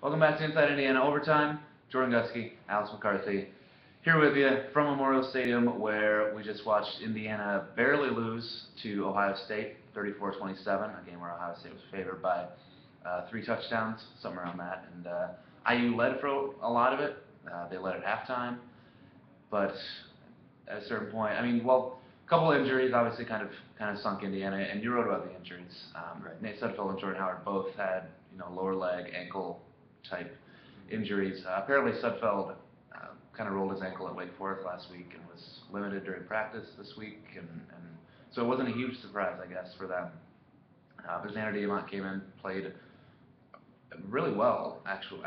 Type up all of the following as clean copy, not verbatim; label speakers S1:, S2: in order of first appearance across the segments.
S1: Welcome back to Inside Indiana Overtime. Jordan Guskey, Alex McCarthy, here with you from Memorial Stadium, where we just watched Indiana barely lose to Ohio State, 34-27, a game where Ohio State was favored by 3 touchdowns, somewhere around that. And IU led for a lot of it. They led at halftime, but at a certain point, a couple injuries obviously kind of sunk Indiana, and you wrote about the injuries.
S2: Right.
S1: Nate Sudfeld and Jordan Howard both had lower leg, ankle type injuries. Apparently Sudfeld kind of rolled his ankle at Wake Forest last week and was limited during practice this week, and so it wasn't a huge surprise, I guess, for them. But Xander Diamont came in, played really well, actually.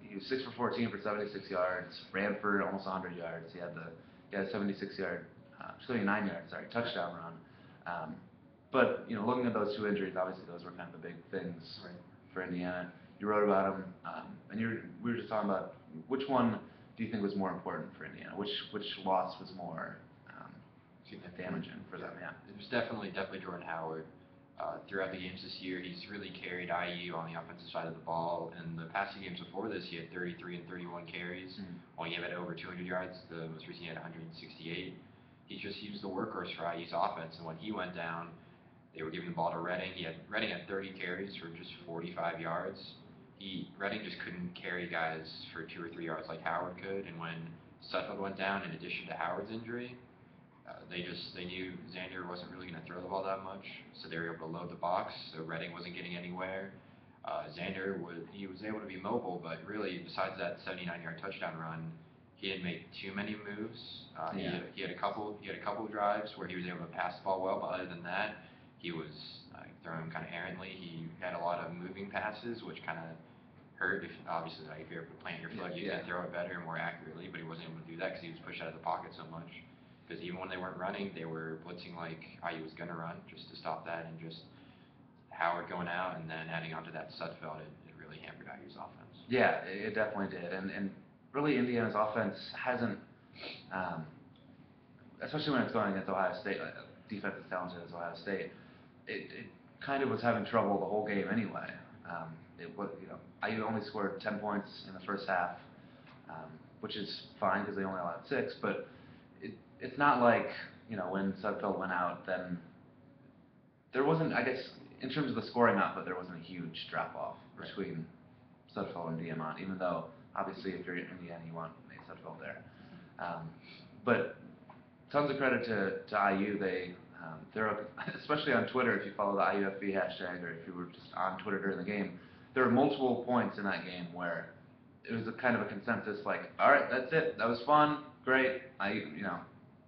S1: He was 6 for 14 for 76 yards, ran for almost 100 yards. He had a 76-yard, 79-yard, touchdown run. But looking at those 2 injuries, obviously those were kind of the big things for Indiana. You wrote about them, and we were just talking about which one do you think was more important for Indiana? Which loss was more damaging for them? Yeah.
S2: It was definitely Jordan Howard. Throughout the games this year, he's really carried IU on the offensive side of the ball. In the past 2 games before this, he had 33 and 31 carries. While he had over 200 yards, the most recent he had 168. He was the workhorse for IU's offense, and when he went down, they were giving the ball to Redding. Redding had 30 carries for just 45 yards. Redding just couldn't carry guys for 2 or 3 yards like Howard could, and when Sudfeld went down, in addition to Howard's injury, they knew Xander wasn't really going to throw the ball that much, so they were able to load the box, so Redding wasn't getting anywhere. Xander was able to be mobile, but really, besides that 79-yard touchdown run, he didn't make too many moves. He had a couple of drives where he was able to pass the ball well, but other than that, he was throwing kind of errantly. He had a lot of moving passes, which kind of hurt. Obviously, if you're able to plant your foot, you can throw it better and more accurately, but he wasn't able to do that because he was pushed out of the pocket so much. Because even when they weren't running, they were blitzing like IU was going to run just to stop that, and just Howard going out and then adding on to that Sudfeld, it really hampered IU's offense.
S1: Yeah, it definitely did. And really Indiana's offense hasn't, especially when it's going against Ohio State, defense as talented as Ohio State, it kind of was having trouble the whole game anyway. IU only scored 10 points in the first half, which is fine because they only allowed 6, but it's not like, when Sudfeld went out, then there wasn't, I guess, in terms of the scoring output, there wasn't a huge drop-off between Sudfeld and Diamont, even though, obviously, if you're in Indiana, you want Nate Sudfeld there. But tons of credit to IU. They're, especially on Twitter, if you follow the IUFB hashtag, or if you were just on Twitter during the game, there were multiple points in that game where it was a kind of a consensus, like, all right, that's it, that was fun, great,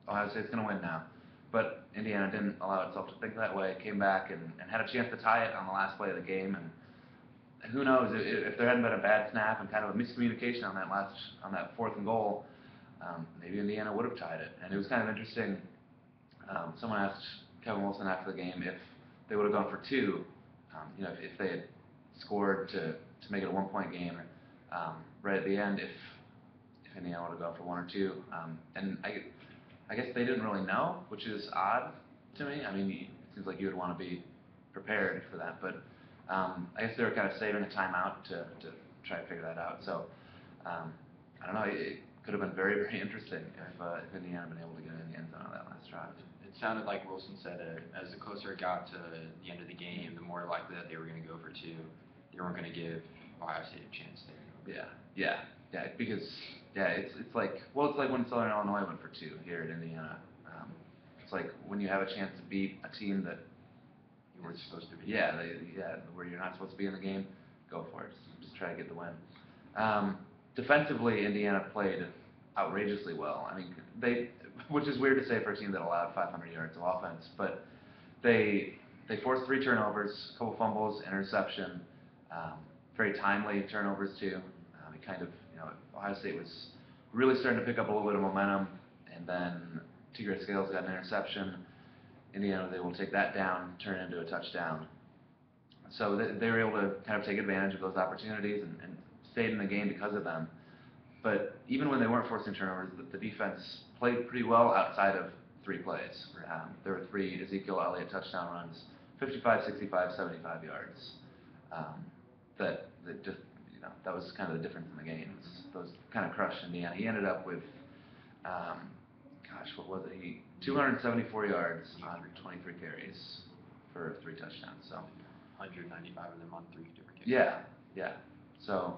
S1: Ohio State's going to win now. But Indiana didn't allow itself to think that way, came back and had a chance to tie it on the last play of the game, and who knows, if there hadn't been a bad snap and kind of a miscommunication on that 4th and goal, maybe Indiana would have tied it. And it was kind of interesting. Someone asked Kevin Wilson after the game if they would have gone for 2, if they had scored to make it a 1-point game right at the end, if Indiana would have gone for 1 or 2. And I guess they didn't really know, which is odd to me. It seems like you would want to be prepared for that, but I guess they were kind of saving a timeout to try to figure that out. So I don't know. It could have been very, very interesting if Indiana had been able to get in the end zone on that last drive.
S2: It sounded like Wilson said as the closer it got to the end of the game, the more likely that they were going to go for 2. They weren't going to give Ohio State a chance there.
S1: Yeah. Because it's like when Southern Illinois went for 2 here at Indiana. It's like when you have a chance to beat a team that
S2: you weren't supposed to be.
S1: Where you're not supposed to be in the game, go for it. Just try to get the win. Defensively, Indiana played outrageously well. Which is weird to say for a team that allowed 500 yards of offense, but they forced 3 turnovers, a couple fumbles, interception, very timely turnovers too. Ohio State was really starting to pick up a little bit of momentum, and then Tigre Scales got an interception. Indiana was able to take that down, turn it into a touchdown. So they were able to kind of take advantage of those opportunities and stayed in the game because of them. But even when they weren't forcing turnovers, the defense played pretty well outside of 3 plays. There were 3 Ezekiel Elliott touchdown runs, 55, 65, 75 yards. That that was kind of the difference in the game. Those kind of crushed Indiana. He ended up with, what was it? 274 yards on 23 carries for 3 touchdowns. So
S2: 195 of them on 3 different carries.
S1: yeah. So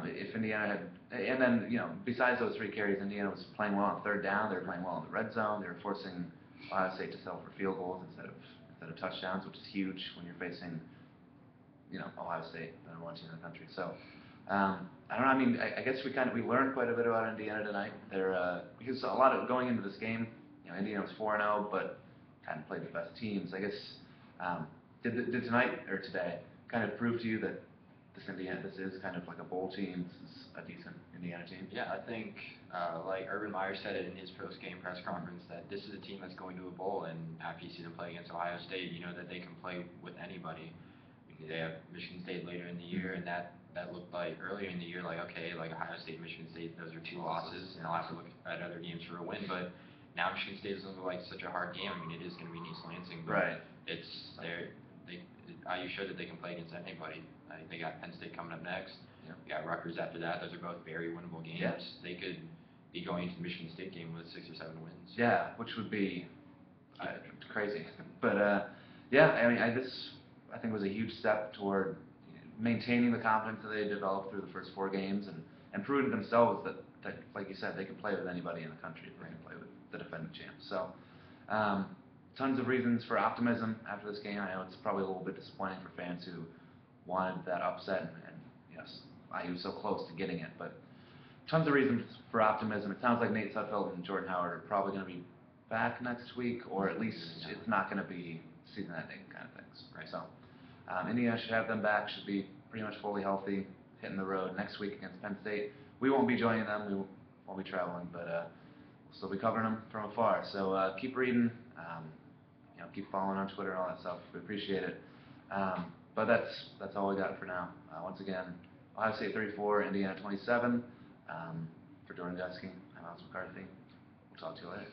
S1: if Indiana had, and then besides those 3 carries, Indiana was playing well on third down. They were playing well in the red zone. They were forcing Ohio State to settle for field goals instead of touchdowns, which is huge when you're facing Ohio State, the number 1 team in the country. So I don't know. I mean, I guess we learned quite a bit about Indiana tonight. They're because a lot of going into this game, Indiana was 4-0, but hadn't played the best teams. I guess did tonight or today kind of prove to you that this is kind of like a bowl team. This is a decent Indiana team.
S2: Yeah, I think like Urban Meyer said it in his post-game press conference that this is a team that's going to a bowl, and after you see them play against Ohio State, you know that they can play with anybody. They have Michigan State later in the year, and that looked like earlier in the year, like, okay, like Ohio State, Michigan State, those are 2 losses, and I'll have to look at other games for a win. But now Michigan State doesn't look like such a hard game. I mean, it is going to be in East Lansing, but
S1: Right.
S2: IU showed that they can play against anybody. They got Penn State coming up next.
S1: Yeah.
S2: We got Rutgers after that. Those are both very winnable games.
S1: Yeah.
S2: They could be going into the Michigan State game with 6 or 7 wins.
S1: Yeah, which would be crazy. But yeah, I mean, I think was a huge step toward maintaining the confidence that they developed through the first 4 games and proving to themselves that, like you said, they can play with anybody in the country if they can play with the defending champs. So tons of reasons for optimism after this game. I know it's probably a little bit disappointing for fans who wanted that upset, and yes, IU was so close to getting it, but tons of reasons for optimism. It sounds like Nate Sudfeld and Jordan Howard are probably going to be back next week, or at least it's not going to be season-ending kind of things.
S2: Right.
S1: So Indiana should have them back, should be pretty much fully healthy, hitting the road next week against Penn State. We won't be joining them, we won't be traveling, but we'll still be covering them from afar. So keep reading, keep following on Twitter and all that stuff. We appreciate it. But that's all we got for now. Once again, Ohio State 34, Indiana 27. For Jordan Dusky, I'm Alex McCarthy. We'll talk to you later.